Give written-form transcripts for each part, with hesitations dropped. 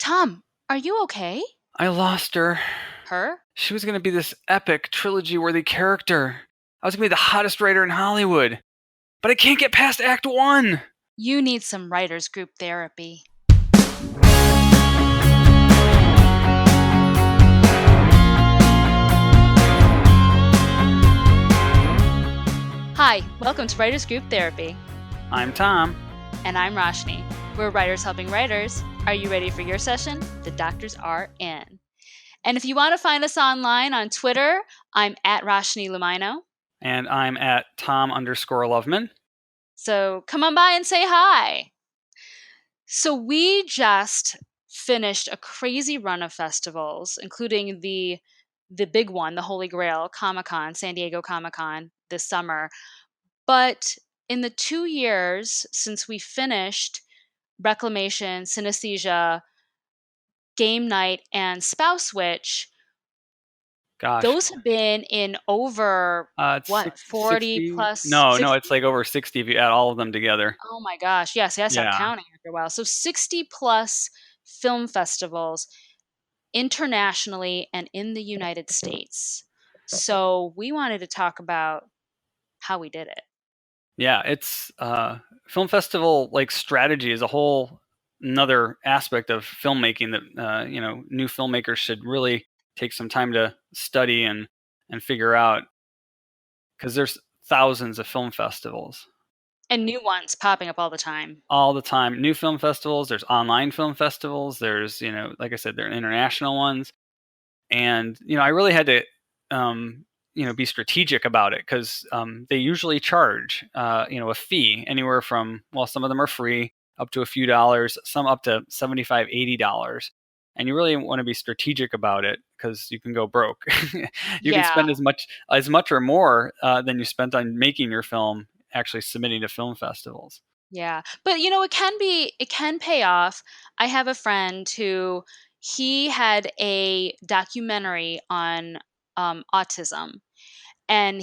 Tom, are you okay? I lost her. Her? She was going to be this epic trilogy-worthy character. I was going to be the hottest writer in Hollywood. But I can't get past Act 1. You need some writers group therapy. Hi, welcome to Writers Group Therapy. I'm Tom. And I'm Rachanee. We're writers helping writers. Are you ready for your session? The doctors are in. And if you want to find us online on Twitter, I'm at Rachanee Lumino. And I'm at Tom_Loveman. So come on by and say hi. So we just finished a crazy run of festivals, including the big one, the Holy Grail, Comic-Con, San Diego Comic-Con this summer. But in the 2 years since we finished Reclamation, Synesthesia, Game Night, and Spouse Witch, Gosh. those have been in over, it's 40 60? plus? No, 60? it's like over 60 if you add all of them together. Oh my gosh. Yes, I stopped Yeah. counting after a while. So 60 plus film festivals internationally and in the United States. So we wanted to talk about how we did it. Yeah, it's film festival like strategy is a whole another aspect of filmmaking that new filmmakers should really take some time to study and figure out, because there's thousands of film festivals. And new ones popping up all the time. All the time. New film festivals, there's online film festivals, there's, like I said, there are international ones. And, I really had to, be strategic about it, because they usually charge, a fee anywhere from, well, some of them are free up to a few dollars, some up to $75, $80. And you really want to be strategic about it, because you can go broke. You can spend as much or more than you spent on making your film actually submitting to film festivals. Yeah. But it can pay off. I have a friend who he had a documentary on autism, and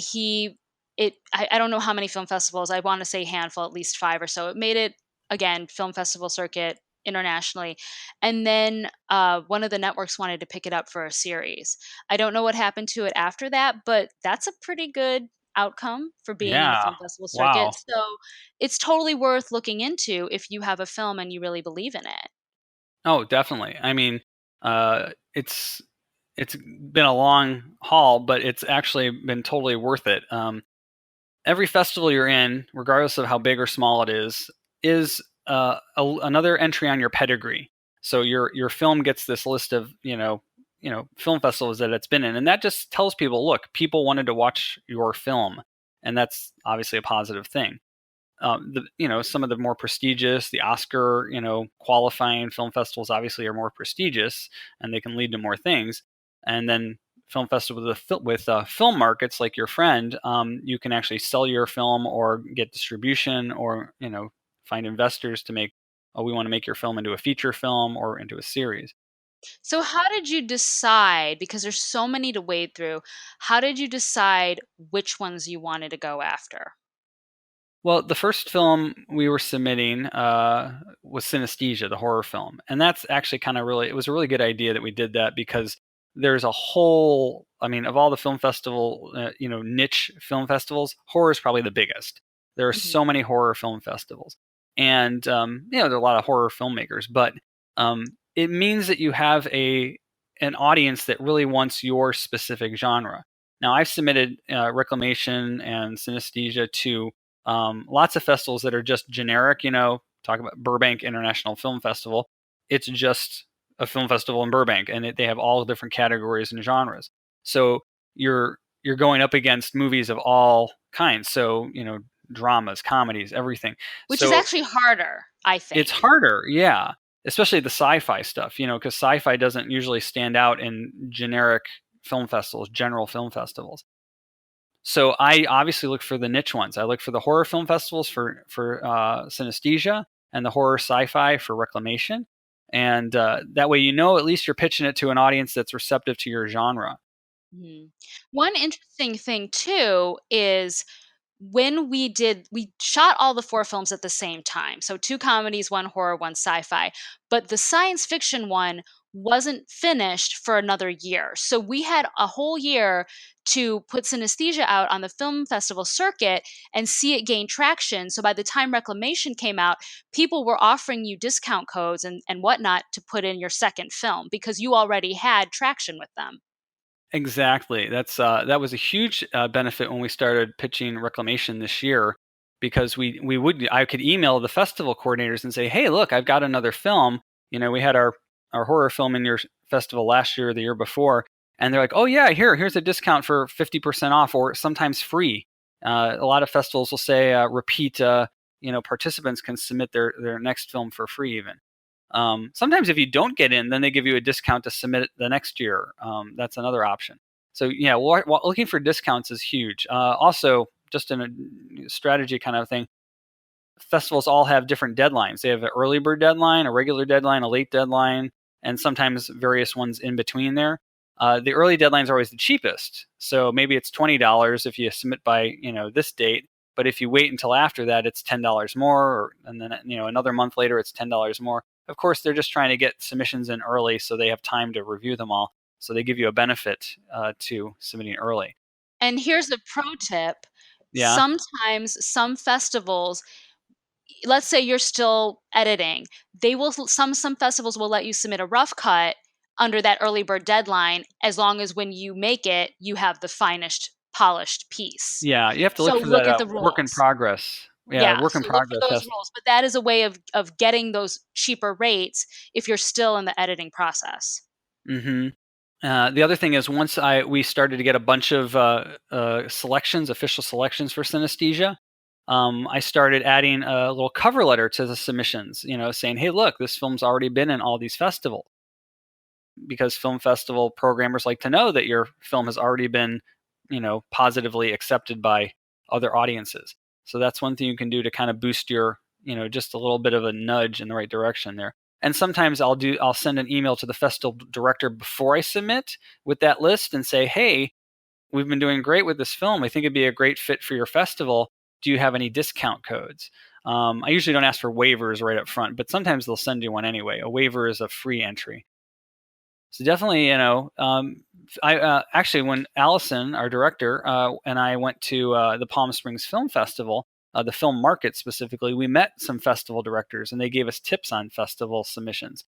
I don't know how many film festivals, I want to say handful, at least 5 or so. It made it, again, film festival circuit internationally. And then one of the networks wanted to pick it up for a series. I don't know what happened to it after that, but that's a pretty good outcome for being in the Yeah. film festival circuit. Wow. So it's totally worth looking into if you have a film and you really believe in it. Oh, definitely. I mean, it's been a long haul, but it's actually been totally worth it. Every festival you're in, regardless of how big or small it is another entry on your pedigree. So your film gets this list of film festivals that it's been in, and that just tells people, look, people wanted to watch your film, and that's obviously a positive thing. Some of the more prestigious, the Oscar, qualifying film festivals obviously are more prestigious, and they can lead to more things. And then film festivals with film markets like your friend, you can actually sell your film or get distribution, or find investors to make. Oh, we want to make your film into a feature film or into a series. So how did you decide, because there's so many to wade through, how did you decide which ones you wanted to go after? Well, the first film we were submitting was Synesthesia, the horror film. And that's actually it was a really good idea that we did that, because there's a whole, of all the film festival, niche film festivals, horror is probably the biggest. There are so many horror film festivals. And, there are a lot of horror filmmakers, but it means that you have an audience that really wants your specific genre. Now, I've submitted Reclamation and Synesthesia to lots of festivals that are just generic, talk about Burbank International Film Festival. It's just a film festival in Burbank, and they have all different categories and genres. So you're going up against movies of all kinds. So, dramas, comedies, everything. Which is actually harder, I think. It's harder, yeah. Especially the sci-fi stuff, because sci-fi doesn't usually stand out in generic film festivals, general film festivals. So I obviously look for the niche ones. I look for the horror film festivals for Synesthesia, and the horror sci-fi for Reclamation. And that way, at least you're pitching it to an audience that's receptive to your genre. One interesting thing, too, is when we shot all the four films at the same time. So two comedies, one horror, one sci-fi. But the science fiction one wasn't finished for another year. So we had a whole year to put synesthesia out on the film festival circuit and see it gain traction. So by the time Reclamation came out, people were offering you discount codes and whatnot to put in your second film because you already had traction with them. Exactly. That was a huge benefit when we started pitching Reclamation this year, because I could email the festival coordinators and say, hey, look, I've got another film. We had our horror film in your festival last year or the year before, and they're like, oh yeah, here's a discount for 50% off, or sometimes free. A lot of festivals will say repeat participants can submit their next film for free even. Sometimes if you don't get in, then they give you a discount to submit it the next year. That's another option. So yeah, looking for discounts is huge. Also, just in a strategy kind of thing, festivals all have different deadlines. They have an early bird deadline, a regular deadline, a late deadline, and sometimes various ones in between there. The early deadlines are always the cheapest. So maybe it's $20 if you submit by this date. But if you wait until after that, it's $10 more, and then another month later, it's $10 more. Of course, they're just trying to get submissions in early, so they have time to review them all. So they give you a benefit to submitting early. And here's a pro tip. Yeah, Sometimes some festivals, let's say you're still editing, they will some festivals will let you submit a rough cut under that early bird deadline as long as when you make it, you have the finest polished piece. yeah. You have to look So for that look at the work in rules. progress. Yeah, Yeah, work in so look for progress those has. rules, but that is a way of getting those cheaper rates if you're still in the editing process. Hmm. The other thing is, once we started to get a bunch of selections, official selections for synesthesia, I started adding a little cover letter to the submissions, saying, "Hey, look, this film's already been in all these festivals," because film festival programmers like to know that your film has already been, positively accepted by other audiences. So that's one thing you can do to kind of boost your, just a little bit of a nudge in the right direction there. And sometimes I'll send an email to the festival director before I submit with that list and say, hey, we've been doing great with this film. I think it'd be a great fit for your festival. Do you have any discount codes? I usually don't ask for waivers right up front, but sometimes they'll send you one anyway. A waiver is a free entry. So definitely, I actually, when Allison, our director, and I went to the Palm Springs Film Festival, the film market specifically, we met some festival directors, and they gave us tips on festival submissions.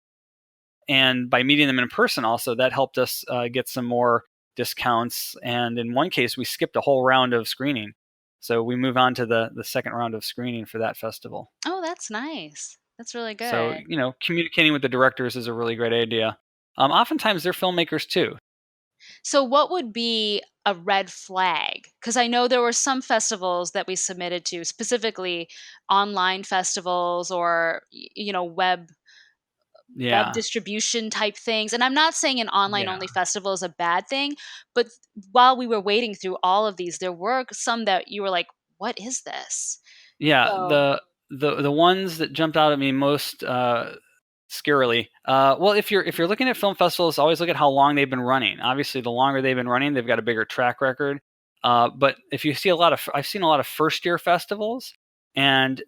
And by meeting them in person, also that helped us get some more discounts. And in one case, we skipped a whole round of screening, so we move on to the second round of screening for that festival. Oh, that's nice. That's really So good. communicating with the directors is a really great idea. Oftentimes, they're filmmakers too. So what would be a red flag? Because I know there were some festivals that we submitted to, specifically online festivals or web Yeah. distribution type things. And I'm not saying an online Yeah. only festival is a bad thing, but while we were waiting through all of these, there were some that you were like, what is this? Yeah, So the ones that jumped out at me most scarily. Well, if you're looking at film festivals, always look at how long they've been running. Obviously, the longer they've been running, they've got a bigger track record. But if you see I've seen a lot of first year festivals, and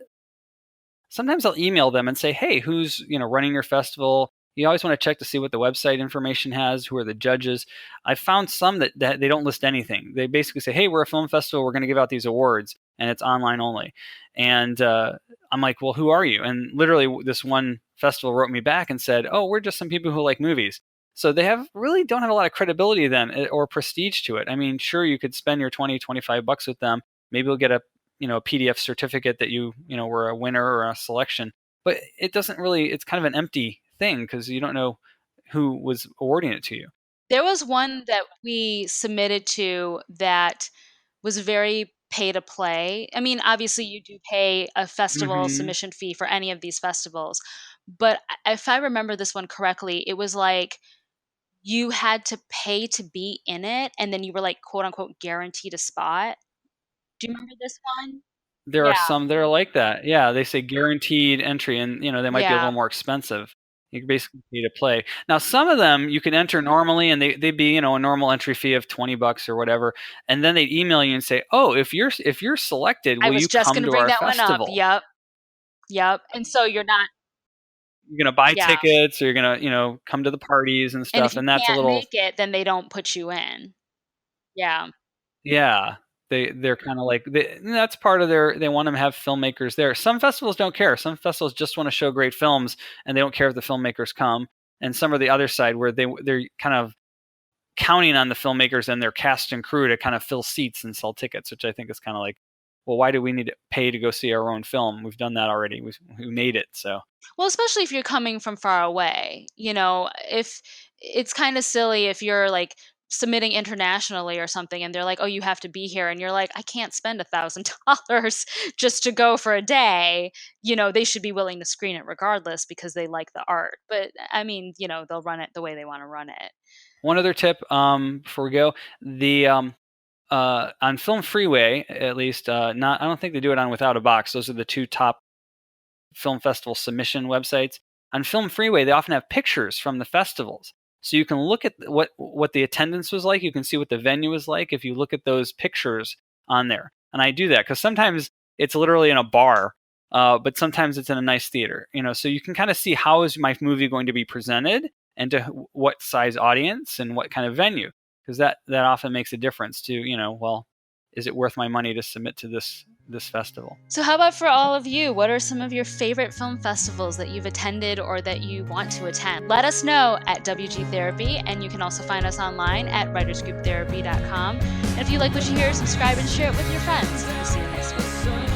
sometimes I'll email them and say, "Hey, who's running your festival?" You always want to check to see what the website information has, who are the judges. I found some that they don't list anything. They basically say, "Hey, we're a film festival. We're going to give out these awards, and it's online only." And I'm like, "Well, who are you?" And literally, this one festival wrote me back and said, "Oh, we're just some people who like movies." So they really don't have a lot of credibility then, or prestige to it. I mean, sure, you could spend your 20, 25 bucks with them. Maybe you'll get a PDF certificate that you were a winner or a selection, but it doesn't really. It's kind of an empty thing because you don't know who was awarding it to you. there was one that we submitted to that was very pay to play. I mean, obviously, you do pay a festival Hmm. submission fee for any of these festivals, but if I remember this one correctly, it was like you had to pay to be in it, and then you were like, quote unquote, guaranteed a spot. Do you remember this one? There are Yeah, some that are like that. Yeah, they say guaranteed entry, and they might be a yeah. little more expensive. You basically pay to play. Now, some of them you can enter normally, and they'd be, a normal entry fee of $20 or whatever, and then they'd email you and say, "Oh, if you're selected, I will was you just come gonna to bring our that one up. festival? Yep, yep, and so you're not. You're gonna buy Yeah, tickets, or you're gonna, come to the parties and and if stuff." you And that's a can't little, make it, then they don't put you in. Yeah. yeah. They're kind of like that's part of they want to have filmmakers there. Some festivals don't care. Some festivals just want to show great films, and they don't care if the filmmakers come. And some are the other side where they're kind of counting on the filmmakers and their cast and crew to kind of fill seats and sell tickets, which I think is kind of like, well, why do we need to pay to go see our own film? We've done that already. We made it. So Well, especially if you're coming from far away, if it's kinda silly if you're, like, submitting internationally or something and they're like, "Oh, you have to be here," and you're like, "I can't spend $1,000 just to go for a day." They should be willing to screen it regardless because they like the art, but, I mean, they'll run it the way they wanna run it. one other tip, before we go, the on Film Freeway, at least, not I don't think they do it on Without a Box. Those are the two top film festival submission websites. On Film Freeway, they often have pictures from the festivals. So you can look at what the attendance was like. You can see what the venue was like if you look at those pictures on there. And I do that because sometimes it's literally in a bar, but sometimes it's in a nice theater. So you can kind of see how is my movie going to be presented and to what size audience and what kind of venue, because that often makes a difference to, well, is it worth my money to submit to this festival? So, how about for all of you? What are some of your favorite film festivals that you've attended or that you want to attend? Let us know at WG Therapy, and you can also find us online at writersgrouptherapy.com. And if you like what you hear, subscribe and share it with your friends. We'll see you next week.